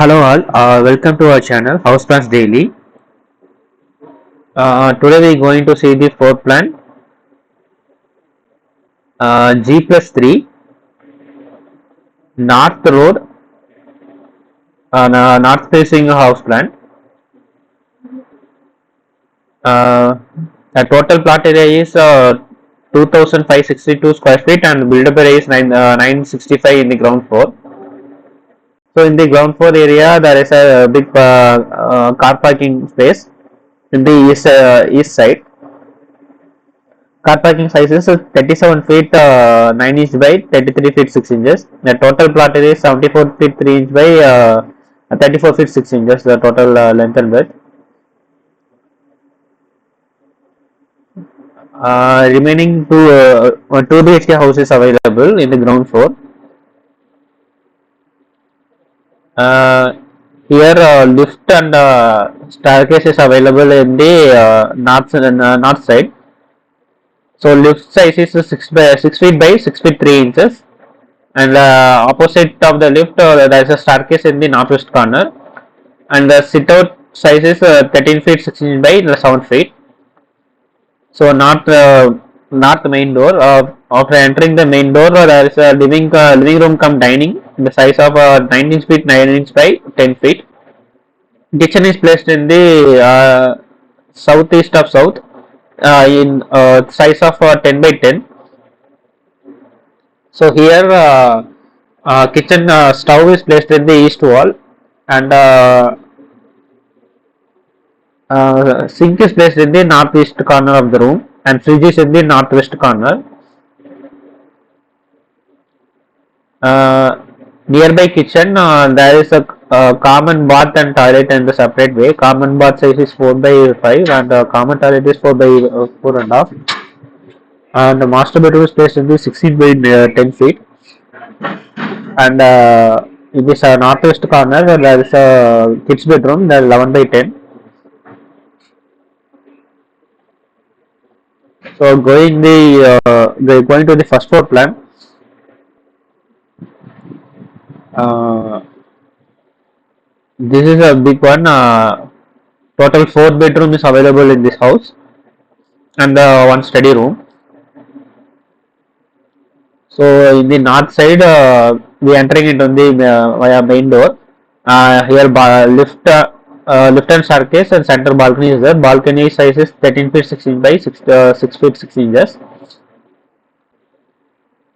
Hello all, welcome to our channel House Plans Daily. Today we are going to see the floor plan G+3 North Road, north facing house plan. The total plot area is 2562 square feet and build-up area is 965 in the ground floor. So in the ground floor area there is a big car parking space in the east side. Car parking size is 37 feet 9 inch by 33 feet 6 inches. The total plot area is 74 feet 3 inch by 34 feet 6 inches. The total length and width. Remaining two 2 BHK houses available in the ground floor. Here lift and staircase is available in the north side. So lift size is 6 feet by 6 feet 3 inches, and opposite of the lift there is a staircase in the northwest corner, and the sit out size is 13 feet 6 inches by 7 feet. So north main door. After entering the main door, there is a living room cum dining. The size of 19 feet 9 inch by 10 feet. Kitchen is placed in the southeast of south in size of 10 by 10. So here kitchen stove is placed in the east wall, and sink is placed in the northeast corner of the room, and fridge is in the northwest corner. Nearby kitchen there is a common bath and toilet in the separate way. Common bath size is 4 by 5 and common toilet is 4 by 4 and a half. And the master bedroom is placed in the 16 by 10 feet. And in this northwest corner there is a kids bedroom, that is 11 by 10. So going to the first floor plan. This is a big one. Total 4 bedroom is available in this house, and one study room. So in the north side, we entering into the via main door. Here lift and staircase and center balcony is there. Balcony size is 13 feet 6 inch by 6 feet 6 inches.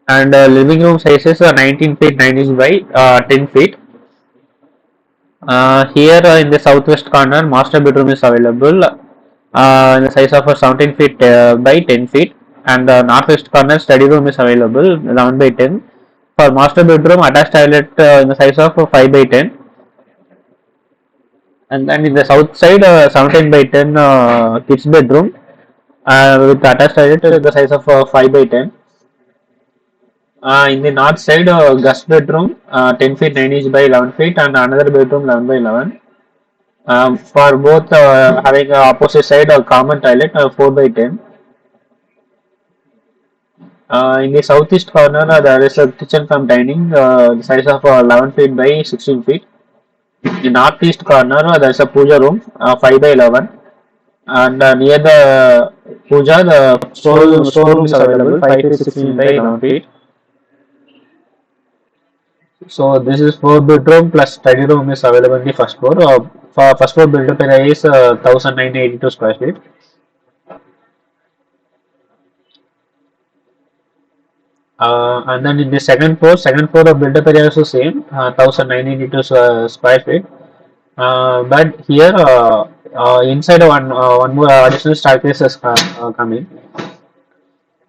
And living room size is 19 feet 9 inch by 10 feet. Here in the southwest corner, master bedroom is available in the size of 17 feet by 10 feet, and the northwest corner study room is available 11 by 10. For master bedroom, attached toilet in the size of 5 by 10, and then in the south side 17 by 10 kids bedroom with attached toilet in the size of 5 by 10. In the north side, guest bedroom 10 feet 9 inch by 11 feet, and another bedroom 11 by 11. For both having opposite side a common toilet 4 by 10. In the southeast corner there is a kitchen cum dining, the size of 11 feet by 16 feet. In the northeast corner there is a puja room 5 by 11, and near the puja the storeroom is available 5 feet 16 by 11 feet. So this is 4 bedroom plus study room is available in the first floor. For first floor build-up area is 1982 square feet. And then in the second floor of build-up area is the same 1982 square feet. But here inside one more additional staircase is coming.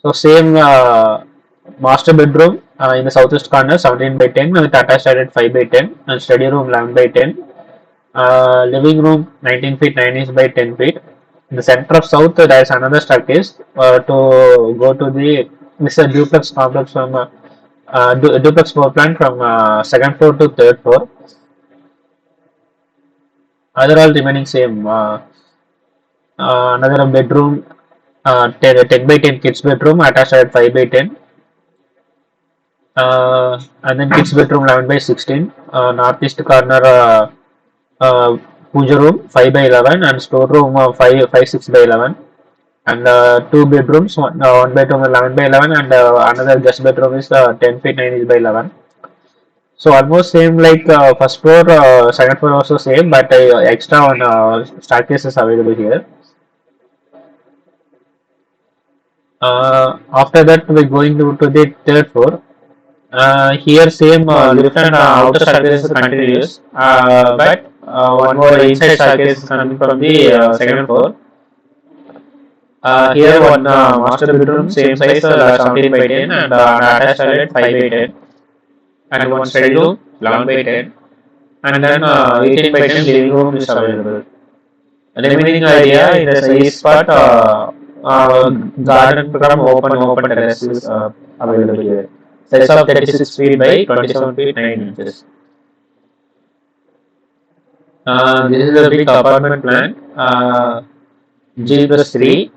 So same master bedroom in the southwest corner 17 by 10 with attached toilet 5 by 10, and study room 11 by 10. Living room 19 feet 9 inch by 10 feet. In the center of south there is another staircase to go to the this is a duplex complex from duplex floor plan from second floor to third floor. Other all remaining same. Another bedroom 10 by 10 kids bedroom attached at 5 by 10. And then kids bedroom 11 by 16. Northeast corner uh, puja room 5 by 11 and storeroom 6 by 11. And two bedrooms, one bedroom 11 by 11 and another guest bedroom is 10 feet 9 inch by 11. So almost same like first floor, second floor also same, but extra one staircase is available here. After that, we're going to the third floor. Here, same lift and outer staircase continues, but one more inside staircase is coming from the second floor. Here, one master bedroom, same size, 17 by 10, and attached toilet 5 by 10, and one study room 11 by 10, and then 18 by 10 living room is available. The remaining area in the size part, garden program open terrace is available here. Size of 36 feet by 27 feet 9 inches. This is a big apartment plan. G plus 3,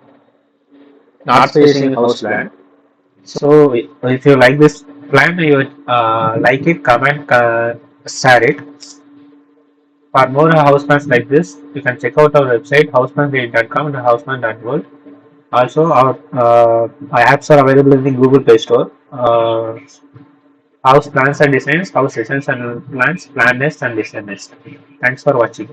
north facing house plan. So if you like this plan, you like it, comment, share it. For more house plans like this, you can check out our website houseplans.com and houseplans.world. Also, our apps are available in the Google Play Store. House plans and designs, house designs and plans, plan nest and design nest. Thanks for watching.